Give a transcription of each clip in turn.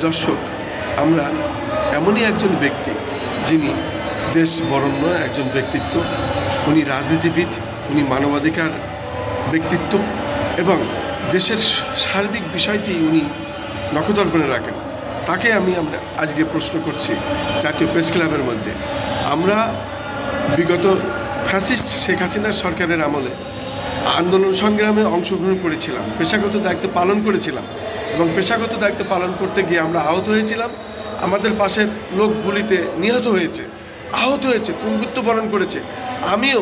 দর্শক, আমরা এমনই একজন ব্যক্তি যিনি দেশ বরণ্য একজন ব্যক্তিত্ব। উনি রাজনীতিবিদ, উনি মানবাধিকার ব্যক্তিত্ব এবং দেশের সার্বিক বিষয়টি উনি নখদর্পণে রাখেন। তাকে আমরা আজকে প্রশ্ন করছি জাতীয় প্রেস ক্লাবের মধ্যে। আমরা বিগত ফ্যাসিস্ট শেখ হাসিনার সরকারের আমলে আন্দোলন সংগ্রামে অংশগ্রহণ করেছিলাম, পেশাগত দায়িত্ব পালন করেছিলাম এবং পেশাগত দায়িত্ব পালন করতে গিয়ে আমরা আহত হয়েছিলাম। আমাদের পাশের লোক গুলিতে নিহত হয়েছে, আহত হয়েছে, পঙ্গুত্ব বরণ করেছে। আমিও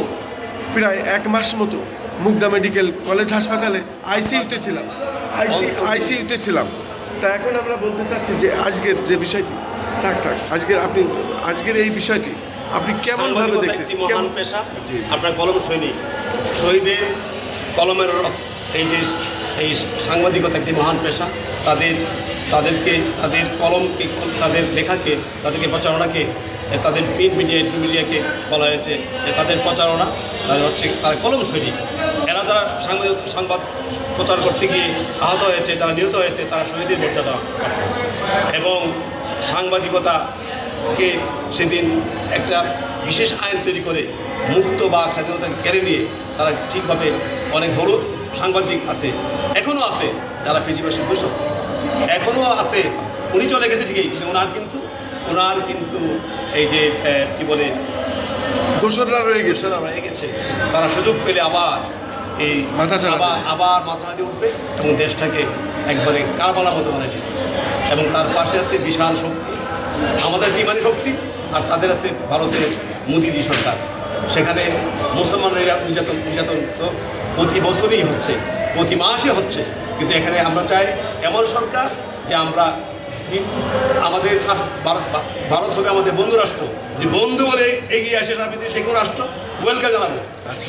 প্রায় 1 মাস মতো মুগদা মেডিকেল কলেজ হাসপাতালে আইসিইউতে ছিলাম। তা এখন আমরা বলতে চাচ্ছি যে আজকের যে বিষয়টি আজকের এই বিষয়টি আপনি কেমনভাবে দেখতেন? মহান পেশা, আপনার কলম সৈনিক, শহীদের কলমের এই সাংবাদিকতা একটি মহান পেশা। তাদের কলমকে, তাদের লেখাকে, তাদেরকে প্রচারণাকে, তাদের প্রিন্ট মিডিয়াকে বলা হয়েছে যে তাদের প্রচারণা তারা কলম সৈনিক। এরা যারা সংবাদ প্রচার করতে গিয়ে আহত হয়েছে, তারা নিহত হয়েছে, তারা শহীদের মর্যাদা এবং সাংবাদিকতাকে সেদিন একটা বিশেষ আইন তৈরি করে মুক্ত বা স্বাধীনতাকে কেড়ে নিয়ে তারা ঠিকভাবে অনেক হলুদ সাংবাদিক আছে, এখনও আছে যারা ফেসিবাসী দূষক, এখনও আছে। উনি চলে গেছে ঠিকই, কিন্তু ওনার কিন্তু এই যে কি বলে দোসররা রয়ে গেছে। তারা সুযোগ পেলে আবার মাথা দিয়ে উঠবে এবং দেশটাকে একবারে কারবালার মতো বানিয়ে দিবে। এবং তার পাশে আছে বিশাল শক্তি, আমাদের আছে ইমানি শক্তি, আর তাদের আছে ভারতের মোদিজি সরকার। সেখানে মুসলমানেরা নির্যাতন তো প্রতি বছরই হচ্ছে, প্রতি মাসে হচ্ছে। কিন্তু এখানে আমরা চাই এমন সরকার যে আমরা আমাদের ভারত হবে আমাদের বন্ধু রাষ্ট্র, যে বন্ধু বলে এগিয়ে আসে রাজনীতি যে কোনো রাষ্ট্র ওয়েলকাম জানাবো।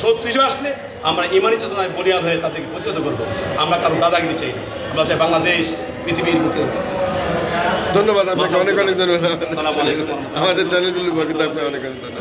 সত্যি আসলে আমরা ইমানি চেতনায় বলিয়ান হয়ে তাদেরকে প্রতিহত করবো। আমরা কারো দাদাগিরি চাই না, আমরা চাই বাংলাদেশ পৃথিবীর বুকে। ধন্যবাদ আপনাকে, অনেক ধন্যবাদ। আমাদের চ্যানেলগুলো আপনি অনেক ধন্যবাদ।